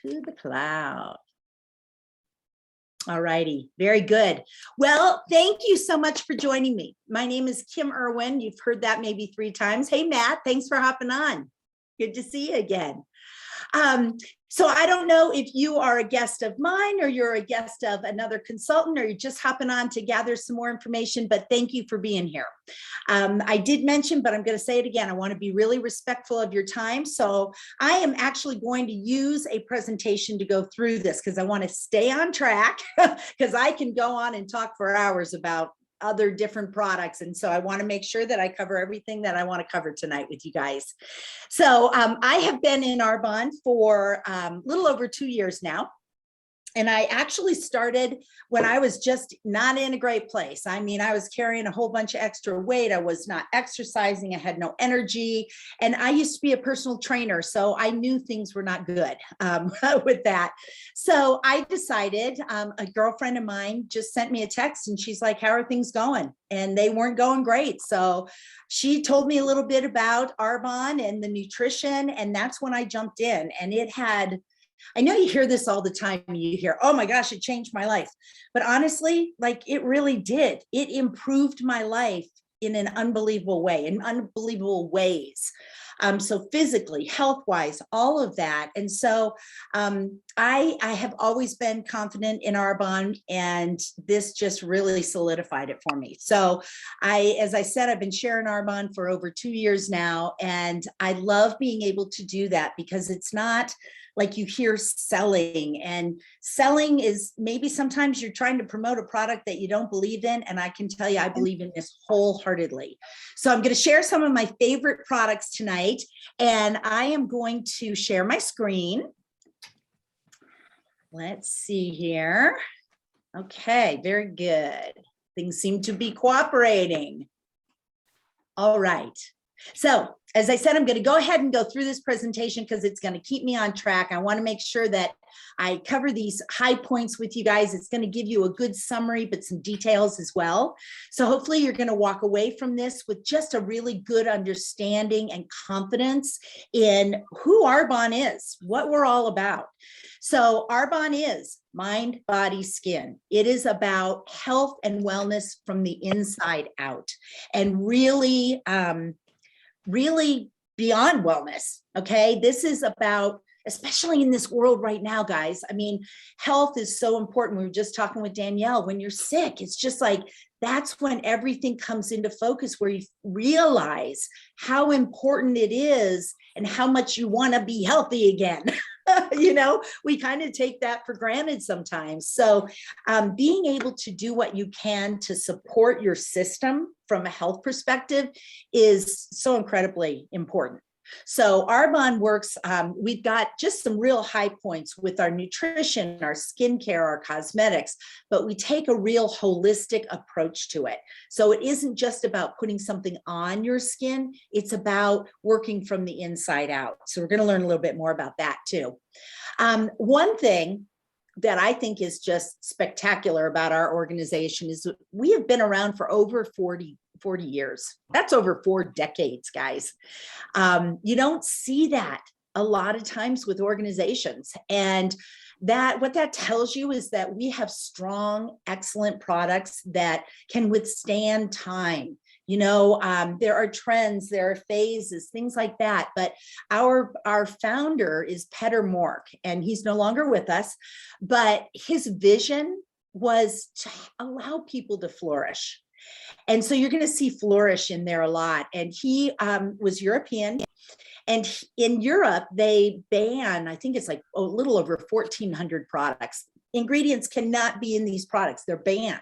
to the cloud. All righty, very good. Well, thank you so much for joining me. My name is Kim Irwin. You've heard that maybe 3 times. Hey, Matt, thanks for hopping on. Good to see you again. So I don't know if you are a guest of mine or you're a guest of another consultant or you're just hopping on to gather some more information, but thank you for being here. I did mention, but I'm going to say it again, I want to be really respectful of your time. So I am actually going to use a presentation to go through this because I want to stay on track because I can go on and talk for hours about other different products. And so I want to make sure that I cover everything that I want to cover tonight with you guys. So I have been in Arbonne for a little over 2 years now. And I actually started when I was just not in a great place. I mean, I was carrying a whole bunch of extra weight. I was not exercising. I had no energy. And I used to be a personal trainer. So I knew things were not good with that. So I decided, a girlfriend of mine just sent me a text and she's like, how are things going? And they weren't going great. So she told me a little bit about Arbonne and the nutrition. And that's when I jumped in. And it had, I know you hear this all the time. You hear, oh my gosh, it changed my life. But honestly, like it really did. It improved my life in an unbelievable way, in unbelievable ways. So physically, health-wise, all of that. And so I have always been confident in Arbonne, and this just really solidified it for me. So as I said, I've been sharing Arbonne for over 2 years now, and I love being able to do that because it's not like you hear selling, and selling is maybe sometimes you're trying to promote a product that you don't believe in. And I can tell you, I believe in this wholeheartedly. So I'm going to share some of my favorite products tonight, and I am going to share my screen. Let's see here. Okay, very good. Things seem to be cooperating. All right. So as I said, I'm going to go ahead and go through this presentation because it's going to keep me on track. I want to make sure that I cover these high points with you guys. It's going to give you a good summary, but some details as well. So hopefully you're going to walk away from this with just a really good understanding and confidence in who Arbonne is, what we're all about. So Arbonne is mind, body, skin. It is about health and wellness from the inside out, and really beyond wellness. Okay. This is about, especially in this world right now, guys. I mean, health is so important. We were just talking with Danielle. When you're sick, it's just like, that's when everything comes into focus, where you realize how important it is and how much you want to be healthy again. You know, we kind of take that for granted sometimes. So being able to do what you can to support your system from a health perspective is so incredibly important. So Arbonne works, we've got just some real high points with our nutrition, our skincare, our cosmetics, but we take a real holistic approach to it. So it isn't just about putting something on your skin, it's about working from the inside out. So we're going to learn a little bit more about that too. One thing that I think is just spectacular about our organization is we have been around for over 40 years. That's over 4 decades, guys. You don't see that a lot of times with organizations. And what that tells you is that we have strong, excellent products that can withstand time. You know, there are trends, there are phases, things like that. But our founder is Peter Mork, and he's no longer with us, but his vision was to allow people to flourish. And so you're going to see flourish in there a lot. And he was European. And in Europe, they ban, I think it's like a little over 1,400 products. Ingredients cannot be in these products. They're banned.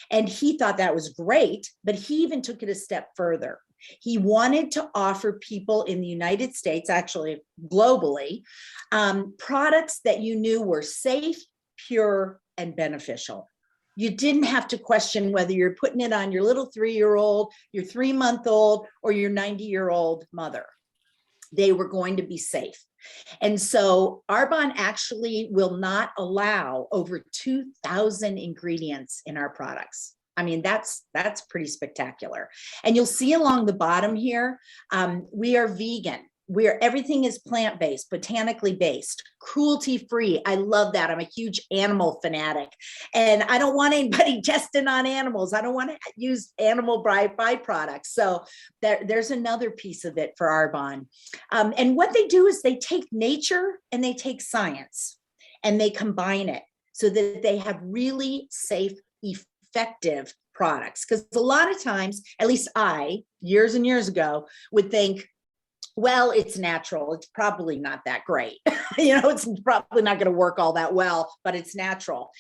And he thought that was great, but he even took it a step further. He wanted to offer people in the United States, actually globally, products that you knew were safe, pure, and beneficial. You didn't have to question whether you're putting it on your little 3-year-old, your 3-month-old, or your 90-year-old mother. They were going to be safe. And so Arbonne actually will not allow over 2,000 ingredients in our products. I mean, that's pretty spectacular. And you'll see along the bottom here, we are vegan. where everything is plant-based, botanically based, cruelty-free. I love that. I'm a huge animal fanatic, and I don't want anybody testing on animals. I don't want to use animal byproducts. So there's another piece of it for Arbonne. And what they do is they take nature and they take science and they combine it so that they have really safe, effective products. Because a lot of times, at least I, years and years ago, would think, well, it's natural. It's probably not that great. It's probably not going to work all that well, but it's natural.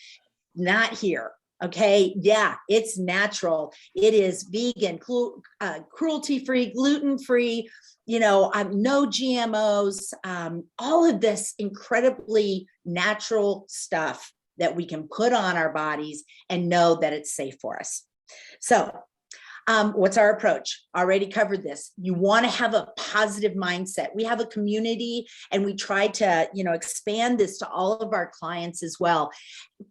Not here. Okay. Yeah, it's natural. It is vegan, cruelty-free, gluten-free, no GMOs, all of this incredibly natural stuff that we can put on our bodies and know that it's safe for us. So what's our approach? Already covered this. You want to have a positive mindset. We have a community and we try to, expand this to all of our clients as well.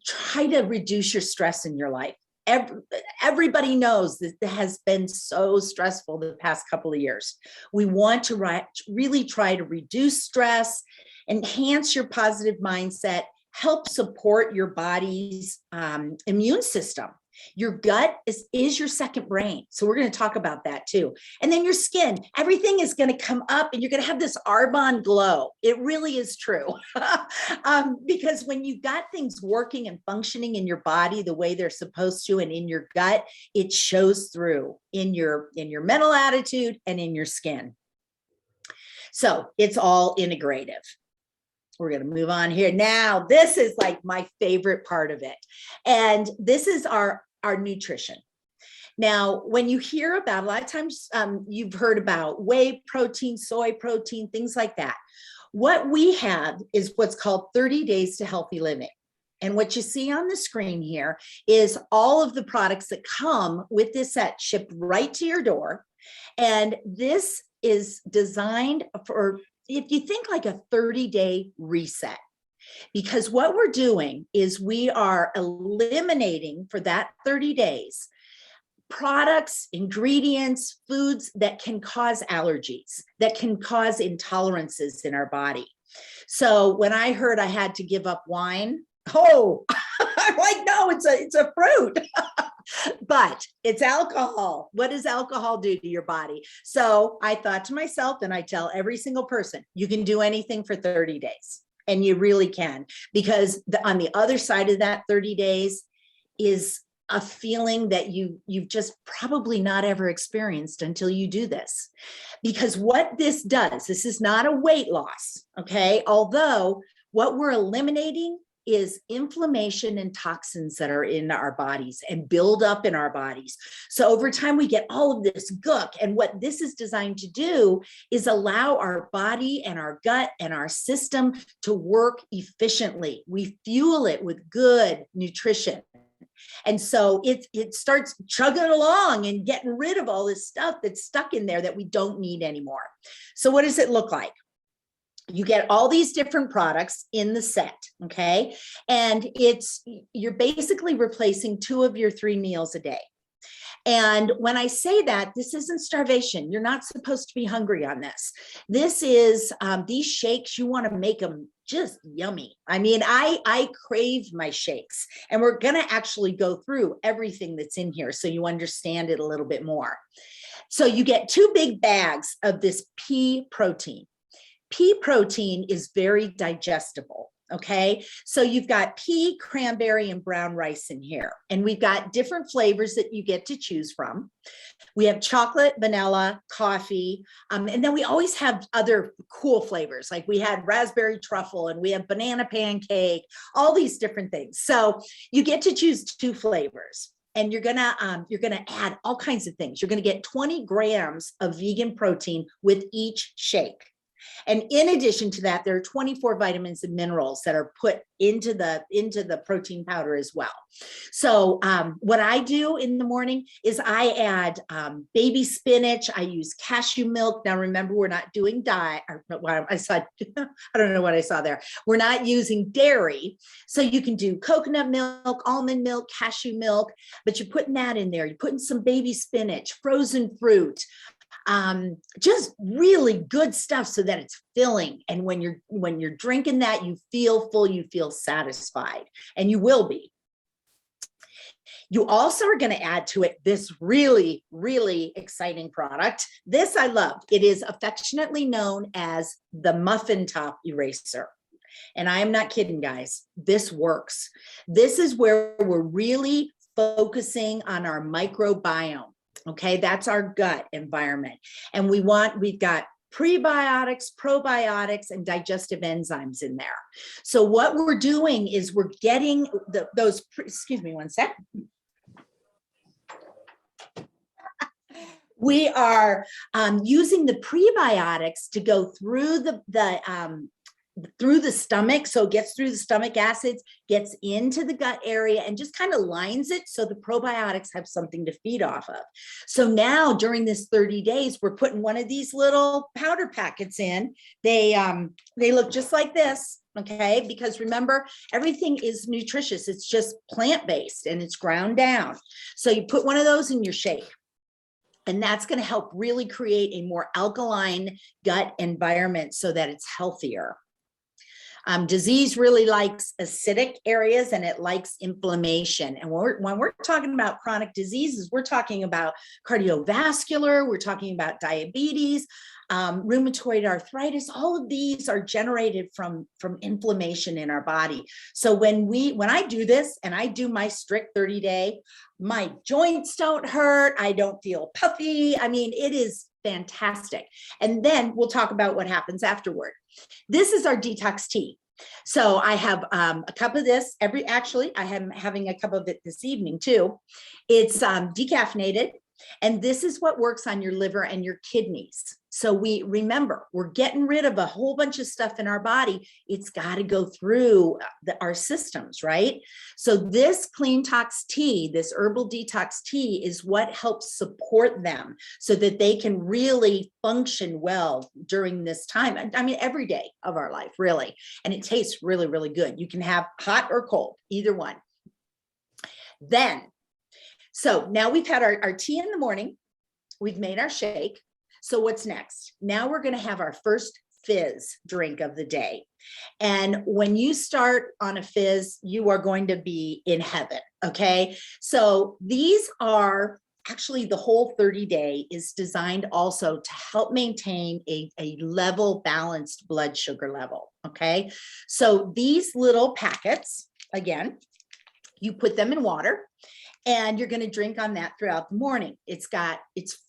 Try to reduce your stress in your life. Everybody knows that it has been so stressful the past couple of years. We want to really try to reduce stress, enhance your positive mindset, help support your body's immune system. Your gut is your second brain. So we're going to talk about that too. And then your skin, everything is going to come up and you're going to have this Arbonne glow. It really is true. Because when you've got things working and functioning in your body the way they're supposed to and in your gut, it shows through in your mental attitude and in your skin. So it's all integrative. We're going to move on here. Now, this is like my favorite part of it. And this is our nutrition. Now, when you hear about, a lot of times you've heard about whey protein, soy protein, things like that. What we have is what's called 30 Days to Healthy Living. And what you see on the screen here is all of the products that come with this set shipped right to your door. And this is designed for, if you think like a 30-day reset, because what we're doing is we are eliminating for that 30 days products, ingredients, foods that can cause allergies, that can cause intolerances in our body. So when I heard I had to give up wine, I'm like, no, it's a fruit. But it's alcohol. What does alcohol do to your body? So I thought to myself, and I tell every single person, you can do anything for 30 days. And you really can, because on the other side of that 30 days is a feeling that you've just probably not ever experienced until you do this. Because what this does, this is not a weight loss, okay? Although what we're eliminating is inflammation and toxins that are in our bodies and build up in our bodies. So over time, we get all of this gook. And what this is designed to do is allow our body and our gut and our system to work efficiently. We fuel it with good nutrition. And so it starts chugging along and getting rid of all this stuff that's stuck in there that we don't need anymore. So what does it look like? You get all these different products in the set, okay? And you're basically replacing 2 of your 3 meals a day. And when I say that, this isn't starvation. You're not supposed to be hungry on this. This is, these shakes, you want to make them just yummy. I mean, I crave my shakes, and we're going to actually go through everything that's in here so you understand it a little bit more. So you get 2 big bags of this pea protein. Pea protein is very digestible, okay? So you've got pea, cranberry, and brown rice in here. And we've got different flavors that you get to choose from. We have chocolate, vanilla, coffee, and then we always have other cool flavors. Like we had raspberry truffle, and we have banana pancake, all these different things. So you get to choose 2 flavors. And you're gonna add all kinds of things. You're gonna get 20 grams of vegan protein with each shake. And in addition to that, there are 24 vitamins and minerals that are put into the protein powder as well. So what I do in the morning is I add baby spinach. I use cashew milk. Now, remember, we're not doing diet. I don't know what I saw there. We're not using dairy. So you can do coconut milk, almond milk, cashew milk, but you're putting that in there. You're putting some baby spinach, frozen fruit, just really good stuff so that it's filling. And when you're drinking that, you feel full, you feel satisfied, and you will be. You also are going to add to it this really, really exciting product. This I love. It is affectionately known as the muffin top eraser. And I am not kidding, guys. This works. This is where we're really focusing on our microbiome. Okay, that's our gut environment. And we've got prebiotics, probiotics, and digestive enzymes in there. So what we're doing is we're getting excuse me one sec. We are using the prebiotics to go through the stomach. So it gets through the stomach acids, gets into the gut area, and just kind of lines it so the probiotics have something to feed off of. So now during this 30 days, we're putting one of these little powder packets in. They look just like this. Okay, because remember, everything is nutritious. It's just plant-based and it's ground down. So you put one of those in your shake. And that's going to help really create a more alkaline gut environment so that it's healthier. Disease really likes acidic areas and it likes inflammation. And when we're talking about chronic diseases, we're talking about cardiovascular, we're talking about diabetes, rheumatoid arthritis. All of these are generated from inflammation in our body. So when I do this and I do my strict 30-day, my joints don't hurt. I don't feel puffy. I mean, it is fantastic. And then we'll talk about what happens afterward. This is our detox tea. So I have a cup of this actually, I am having a cup of it this evening too. It's decaffeinated. And this is what works on your liver and your kidneys. So we're getting rid of a whole bunch of stuff in our body. It's got to go through our systems, right? So this Clean Tox tea, this herbal detox tea, is what helps support them so that they can really function well during this time. I mean, every day of our life, really. And it tastes really, really good. You can have hot or cold, either one. So now we've had our tea in the morning, we've made our shake. So what's next? Now we're going to have our first fizz drink of the day. And when you start on a fizz, you are going to be in heaven. Okay. So these are actually, the whole 30-day is designed also to help maintain a level, balanced blood sugar level. Okay. So these little packets, again, you put them in water. And you're going to drink on that throughout the morning. It's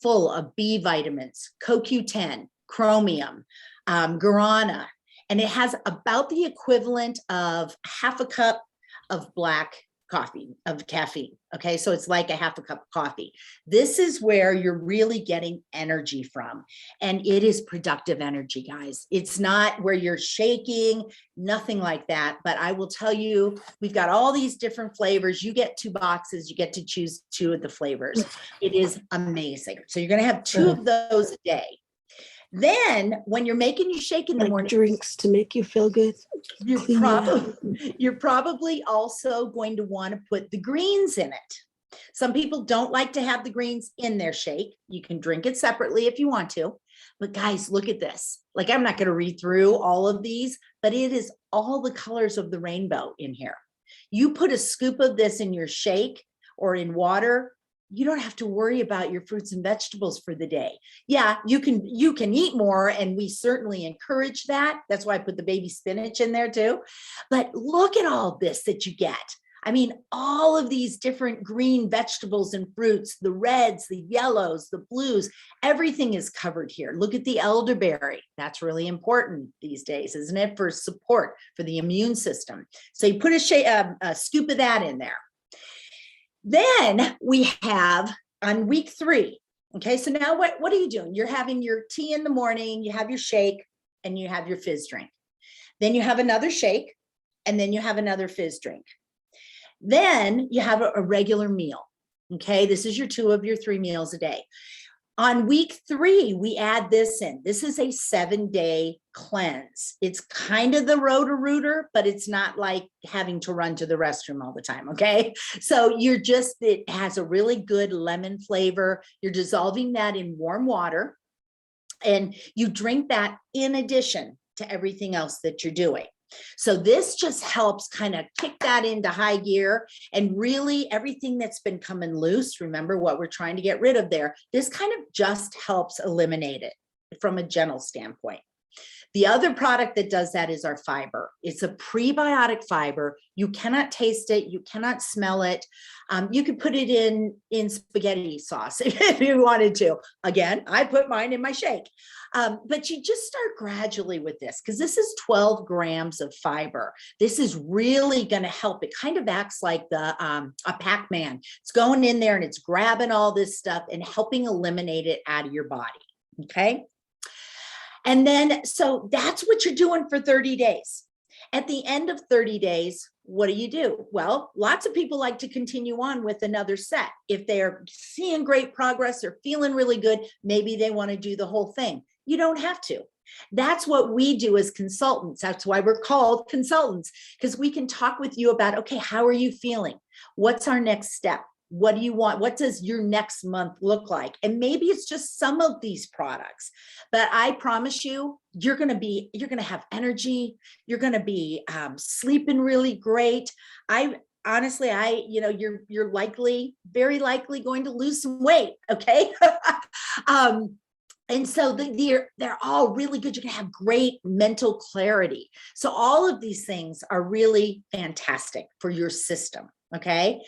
full of B vitamins, CoQ10, chromium, guarana, and it has about the equivalent of half a cup of black coffee, of caffeine. Okay, so it's like a half a cup of coffee. This is where you're really getting energy from. And it is productive energy, guys. It's not where you're shaking, nothing like that. But I will tell you, we've got all these different flavors. You get 2 boxes, you get to choose 2 of the flavors. It is amazing. So you're going to have 2 of those a day. Then when you're making your shake in the morning, drinks to make you feel good. You're probably also going to want to put the greens in it. Some people don't like to have the greens in their shake. You can drink it separately if you want to. But guys, look at this. Like, I'm not going to read through all of these, but it is all the colors of the rainbow in here. You put a scoop of this in your shake or in water, you don't have to worry about your fruits and vegetables for the day. Yeah, you can eat more, and we certainly encourage that. That's why I put the baby spinach in there too. But look at all this that you get. I mean, all of these different green vegetables and fruits, the reds, the yellows, the blues, everything is covered here. Look at the elderberry. That's really important these days, isn't it? For support for the immune system. So you put a scoop of that in there. Then we have on week 3. Okay, so now what are you doing? You're having your tea in the morning, you have your shake, and you have your fizz drink. Then you have another shake, and then you have another fizz drink. Then you have a regular meal. Okay, this is your 2 of your 3 meals a day. On week 3, we add this in. This is a 7-day cleanse. It's kind of the Roto-Rooter, but it's not like having to run to the restroom all the time, okay? So it has a really good lemon flavor. You're dissolving that in warm water, and you drink that in addition to everything else that you're doing. So this just helps kind of kick that into high gear, and really everything that's been coming loose, remember what we're trying to get rid of there, this kind of just helps eliminate it from a gentle standpoint. The other product that does that is our fiber. It's a prebiotic fiber. You cannot taste it. You cannot smell it. You could put it in spaghetti sauce if you wanted to. Again, I put mine in my shake. But you just start gradually with this, because this is 12 grams of fiber. This is really going to help. It kind of acts like a Pac-Man. It's going in there and it's grabbing all this stuff and helping eliminate it out of your body. Okay. And then, so that's what you're doing for 30 days. At the end of 30 days, what do? Well, lots of people like to continue on with another set. If they're seeing great progress or feeling really good, maybe they want to do the whole thing. You don't have to. That's what we do as consultants. That's why we're called consultants, because we can talk with you about, okay, how are you feeling? What's our next step? What do you want? What does your next month look like? And maybe it's just some of these products, but I promise you, you're going to have energy. You're going to be sleeping really great. Honestly, you're very likely going to lose some weight. Okay. And so they're all really good. You're going to have great mental clarity. So all of these things are really fantastic for your system. Okay.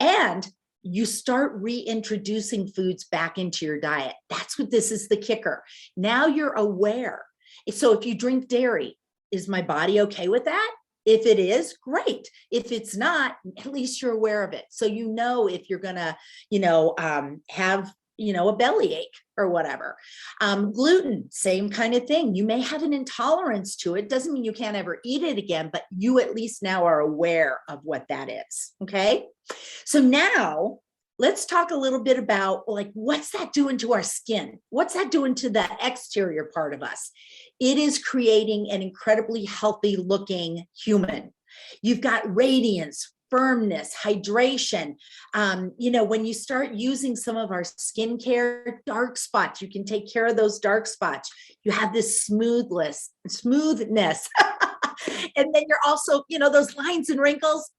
And you start reintroducing foods back into your diet. That's what this is, the kicker. Now you're aware. So if you drink dairy, is my body okay with that? If it is, great. If it's not, at least you're aware of it. So you know if you're gonna, have a bellyache or whatever. Gluten, same kind of thing. You may have an intolerance to it. Doesn't mean you can't ever eat it again, but you at least now are aware of what that is. Okay. So now let's talk a little bit about, like, what's that doing to our skin? What's that doing to the exterior part of us? It is creating an incredibly healthy looking human. You've got radiance, firmness, hydration. When you start using some of our skincare, dark spots, you can take care of those dark spots. You have this smoothness. And then you're also, those lines and wrinkles,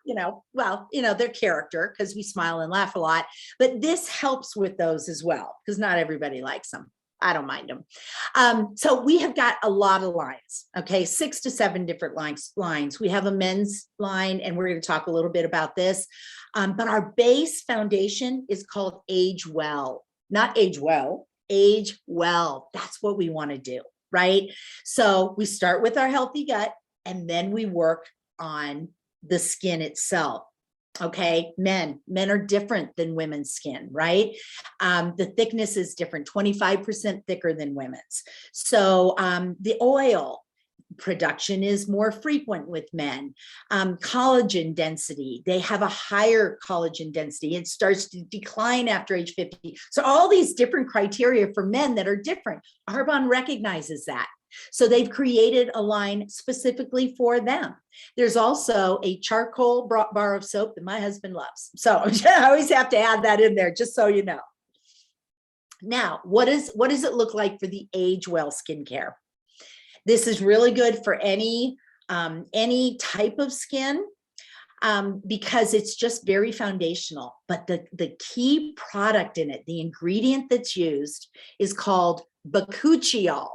they're character because we smile and laugh a lot, but this helps with those as well, because not everybody likes them. I don't mind them. So we have got a lot of lines, okay, 6 to 7 different lines. We have a men's line, and we're going to talk a little bit about this. But our base foundation is called Age Well, not Age Well, Age Well. That's what we want to do, right? So we start with our healthy gut, and then we work on the skin itself. Okay, men are different than women's skin, right? The thickness is different, 25% thicker than women's. So the oil production is more frequent with men. Collagen density, they have a higher collagen density. It starts to decline after age 50. So all these different criteria for men that are different. Arbonne recognizes that. So they've created a line specifically for them. There's also a charcoal bar of soap that my husband loves. So I always have to add that in there, just so you know. Now, what does it look like for the Age Well skincare? This is really good for any type of skin, because it's just very foundational. But the key product in it, the ingredient that's used, is called bakuchiol.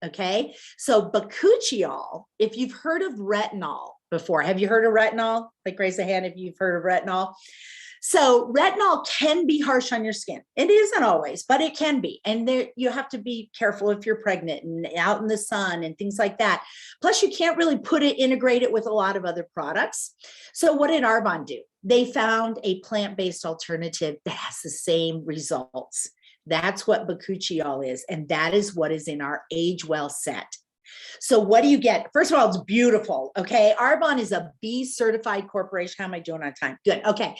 Okay, so bakuchiol, if you've heard of retinol before, have you heard of retinol? Like, raise a hand if you've heard of retinol. So retinol can be harsh on your skin. It isn't always, but it can be. And there, you have to be careful if you're pregnant and out in the sun and things like that. Plus, you can't really integrate it with a lot of other products. So what did Arbonne do? They found a plant-based alternative that has the same results. That's what bakuchiol is, and that is what is in our Age Well set. So what do you get? First of all, it's beautiful. Okay, Arbonne is a B certified corporation. How am I doing on time? Good. Okay,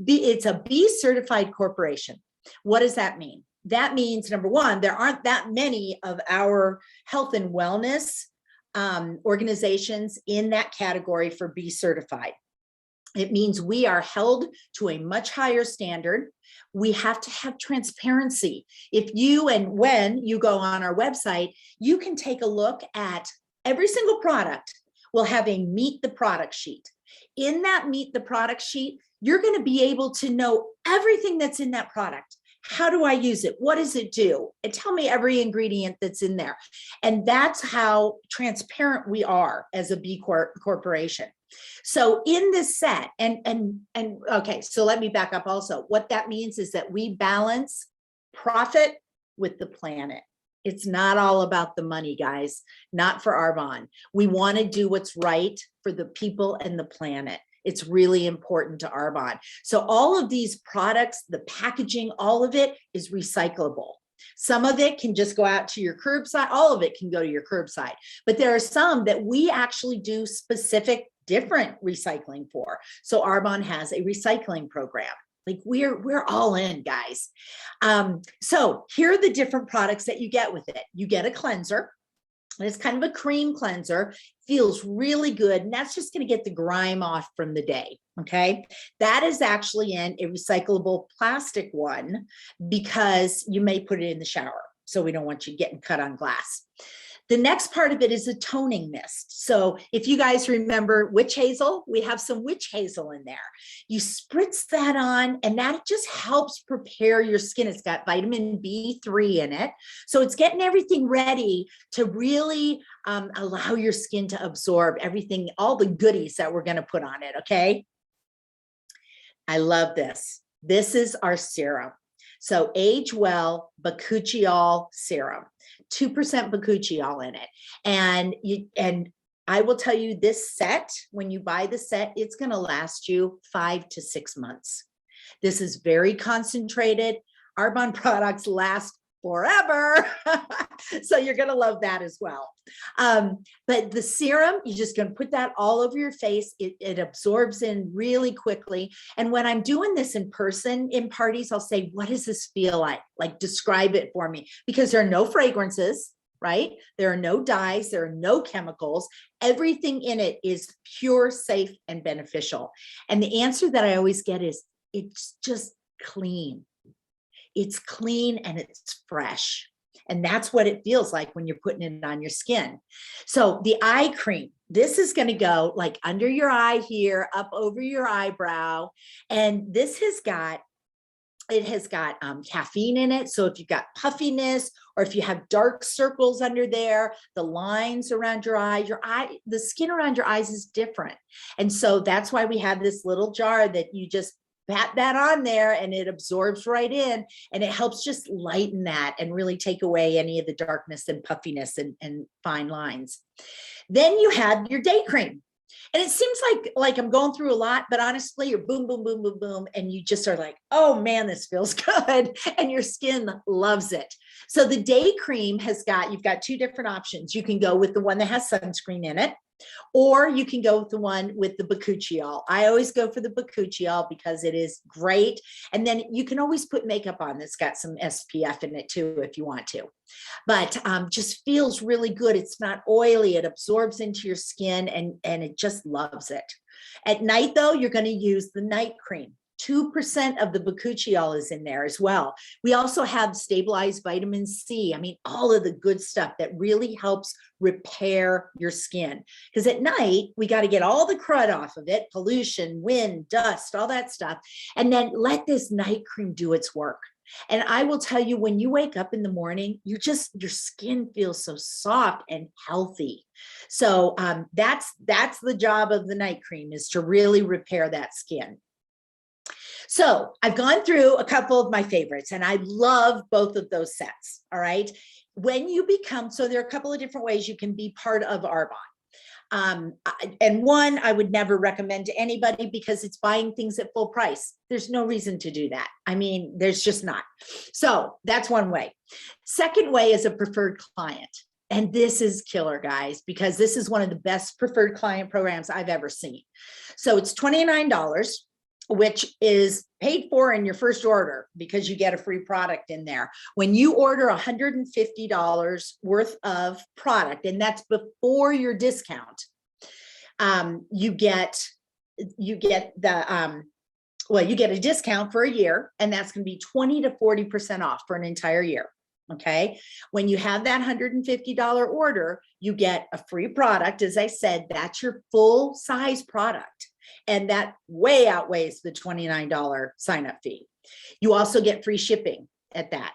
it's a B certified corporation. What does that mean? that means, number one, there aren't that many of our health and wellness organizations in that category for B certified. It means we are held to a much higher standard. We have to have transparency. If you and when you go on our website, you can take a look at every single product. We'll have a meet the product sheet. In that meet the product sheet, you're going to be able to know everything that's in that product. How do I use it? What does it do? And tell me every ingredient that's in there. And that's how transparent we are as a B Corp corporation. So in this set, and okay, so let me back up also. What that means is that we balance profit with the planet. It's not all about the money, guys, not for Arbonne. We want to do what's right for the people and the planet. It's really important to Arbonne. So all of these products, the packaging, all of it is recyclable. Some of it can just go out to your curbside. All of it can go to your curbside. But there are some that we actually do specific different recycling for. So Arbonne has a recycling program. Like we're all in, guys. So here are the different products that you get with it. You get a cleanser. And it's kind of a cream cleanser, feels really good. And that's just going to get the grime off from the day. Okay. That is actually in a recyclable plastic one because you may put it in the shower. So we don't want you getting cut on glass. The next part of it is a toning mist. So if you guys remember witch hazel, we have some witch hazel in there. You spritz that on and that just helps prepare your skin. It's got vitamin B3 in it. So it's getting everything ready to really allow your skin to absorb everything, all the goodies that we're going to put on it. Okay. I love this. This is our serum. So Age Well Bakuchiol Serum, 2% bakuchiol in it. And I will tell you this set, when you buy the set, it's going to last you 5 to 6 months. This is very concentrated. Arbonne products last forever. So you're going to love that as well. But the serum, you're just going to put that all over your face. It absorbs in really quickly. And when I'm doing this in person in parties, I'll say, what does this feel like? Like, describe it for me, because there are no fragrances, right? There are no dyes. There are no chemicals. Everything in it is pure, safe, and beneficial. And the answer that I always get is, it's just clean. It's clean and it's fresh. And that's what it feels like when you're putting it on your skin. So the eye cream, this is going to go like under your eye here, up over your eyebrow. And this has got caffeine in it. So if you've got puffiness, or if you have dark circles under there, the lines around your eye, the skin around your eyes is different. And so that's why we have this little jar that you just pat that on there and it absorbs right in, and it helps just lighten that and really take away any of the darkness and puffiness and fine lines. Then you have your day cream. And it seems like I'm going through a lot, but honestly, you're boom, boom, boom, boom, boom. And you just are like, oh man, this feels good. And your skin loves it. So the day cream you've got 2 different options. You can go with the one that has sunscreen in it, or you can go with the one with the bakuchiol. I always go for the bakuchiol because it is great. And then you can always put makeup on that's got some SPF in it too, if you want to. But just feels really good. It's not oily. It absorbs into your skin and it just loves it. At night though, you're going to use the night cream. 2% of the bakuchiol is in there as well. We also have stabilized vitamin C. I mean, all of the good stuff that really helps repair your skin. Because at night, we got to get all the crud off of it, pollution, wind, dust, all that stuff. And then let this night cream do its work. And I will tell you, when you wake up in the morning, your skin feels so soft and healthy. So that's the job of the night cream, is to really repair that skin. So I've gone through a couple of my favorites, and I love both of those sets. All right. When you so there are a couple of different ways you can be part of Arbonne. And one I would never recommend to anybody because it's buying things at full price. There's no reason to do that. I mean, there's just not. So that's one way. Second way is a preferred client. And this is killer, guys, because this is one of the best preferred client programs I've ever seen. So it's $29. which is paid for in your first order because you get a free product in there. When you order $150 worth of product, and that's before your discount, you get the you get a discount for a year, and that's going to be 20 to 40% off for an entire year. Okay. When you have that $150 order, you get a free product. As I said, that's your full size product. And that way outweighs the $29 sign up fee. You also get free shipping at that.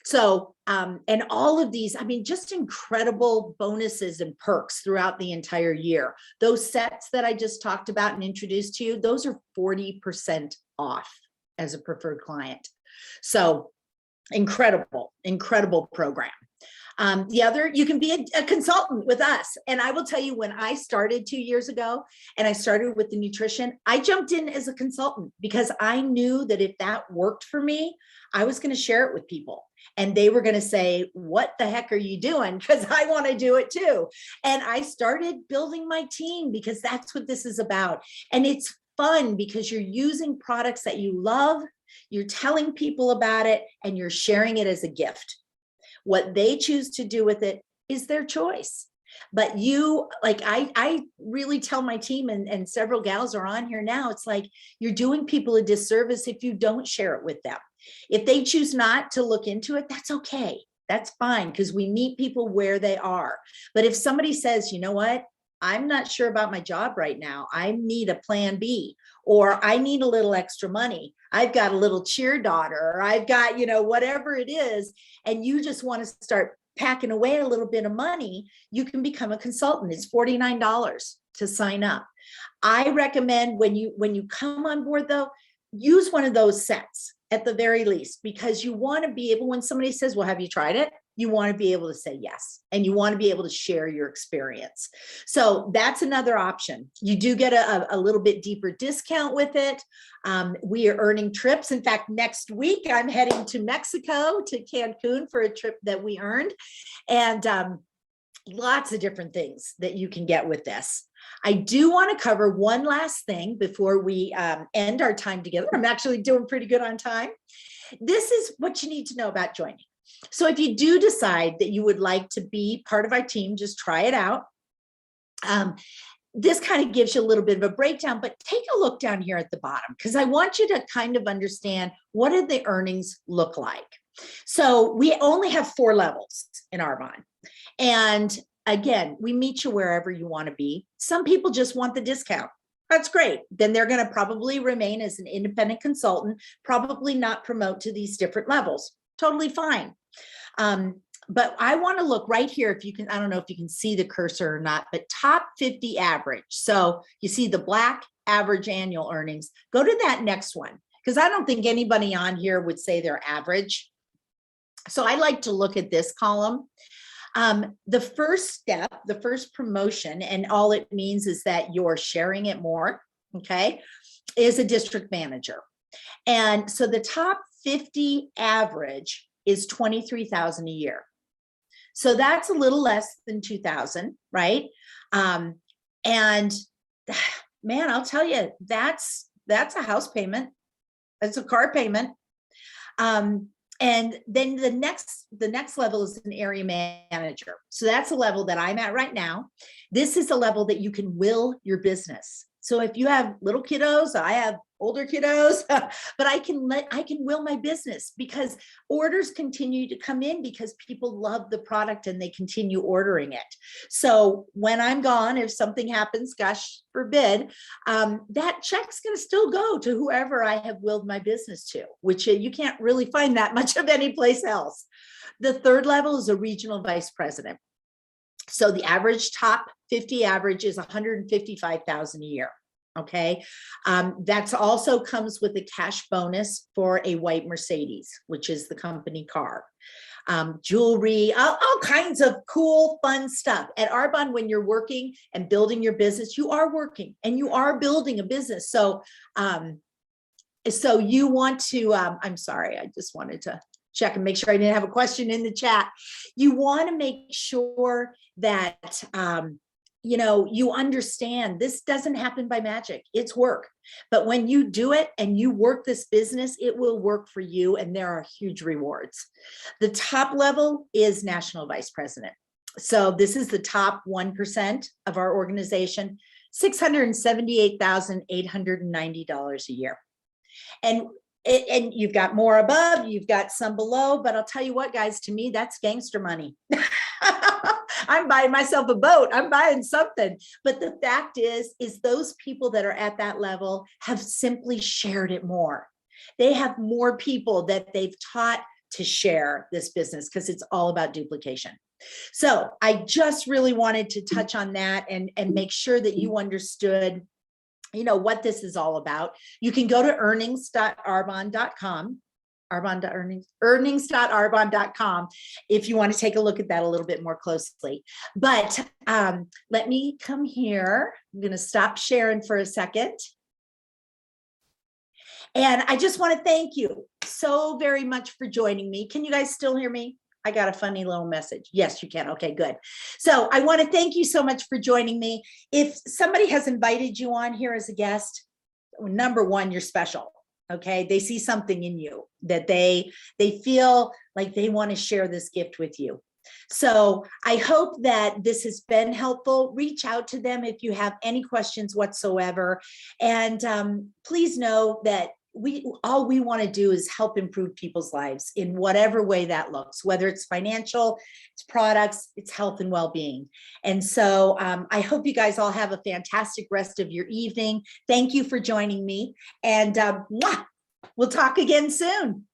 So, and all of these, I mean, just incredible bonuses and perks throughout the entire year. Those sets that I just talked about and introduced to you, those are 40% off as a preferred client. So incredible, incredible program. The other, you can be a consultant with us. And I will tell you, when I started 2 years ago and I started with the nutrition, I jumped in as a consultant because I knew that if that worked for me, I was going to share it with people. And they were going to say, what the heck are you doing? Because I want to do it too. And I started building my team because that's what this is about. And it's fun because you're using products that you love, you're telling people about it, and you're sharing it as a gift. What they choose to do with it is their choice. But you, like, I really tell my team, and several gals are on here now, it's like you're doing people a disservice if you don't share it with them. If they choose not to look into it, that's okay. That's fine, because we meet people where they are. But if somebody says, you know what, I'm not sure about my job right now, I need a plan B, or I need a little extra money, I've got a little cheer daughter, or I've got, you know, whatever it is, and you just want to start packing away a little bit of money, you can become a consultant. It's $49 to sign up. I recommend when you come on board, though, use one of those sets at the very least, because you want to be able, when somebody says, well, have you tried it? You want to be able to say yes, and you want to be able to share your experience. So that's another option. You do get a little bit deeper discount with it. We are earning trips. In fact, next week I'm heading to Mexico, to Cancun, for a trip that we earned, and lots of different things that you can get with this. I do want to cover one last thing before we end our time together. I'm actually doing pretty good on time. This is what you need to know about joining. So if you do decide that you would like to be part of our team, just try it out. This kind of gives you a little bit of a breakdown, but take a look down here at the bottom, because I want you to kind of understand, what do the earnings look like? So we only have 4 levels in Arbonne. And again, we meet you wherever you want to be. Some people just want the discount. That's great. Then they're going to probably remain as an independent consultant, probably not promote to these different levels. Totally fine. But I want to look right here, if you can, I don't know if you can see the cursor or not, but top 50 average. So you see the black average annual earnings. Go to that next one, because I don't think anybody on here would say they're average. So I like to look at this column. The first step, the first promotion, and all it means is that you're sharing it more, okay, is a district manager. And so the top 50 average is $23,000 a year. So that's a little less than 2,000, right? And man, I'll tell you, that's a house payment. That's a car payment. And then the next level is an area manager. So that's a level that I'm at right now. This is a level that you can will your business. So if you have little kiddos, I have older kiddos, but I can will my business, because orders continue to come in because people love the product and they continue ordering it. So when I'm gone, if something happens, gosh forbid, that check's going to still go to whoever I have willed my business to, which you can't really find that much of any place else. The third level is a regional vice president. So the average top 50 average is $155,000 a year. Okay. That's also comes with a cash bonus for a white Mercedes, which is the company car. Jewelry, all kinds of cool, fun stuff. At Arbonne, when you're working and building your business, you are working and you are building a business. So, so you want to, I'm sorry, I just wanted to check and make sure I didn't have a question in the chat. You want to make sure that you understand this doesn't happen by magic. It's work. But when you do it and you work this business, it will work for you. And there are huge rewards. The top level is national vice president. So this is the top 1% of our organization, $678,890 a year. And you've got more above, you've got some below, but I'll tell you what, guys, to me, that's gangster money. I'm buying myself a boat. I'm buying something. But the fact is those people that are at that level have simply shared it more. They have more people that they've taught to share this business because it's all about duplication. So I just really wanted to touch on that and make sure that you understood what this is all about. You can go to earnings.arbonne.com, earnings.arbonne.com if you want to take a look at that a little bit more closely. But let me come here. I'm going to stop sharing for a second. And I just want to thank you so very much for joining me. Can you guys still hear me? I got a funny little message. Yes, you can. Okay, good. So I want to thank you so much for joining me. If somebody has invited you on here as a guest, number one, you're special. Okay, they see something in you that they feel like they want to share this gift with you. So I hope that this has been helpful. Reach out to them if you have any questions whatsoever. And please know that all we want to do is help improve people's lives in whatever way that looks, whether it's financial, it's products, it's health and well-being. And so I hope you guys all have a fantastic rest of your evening. Thank you for joining me. And we'll talk again soon.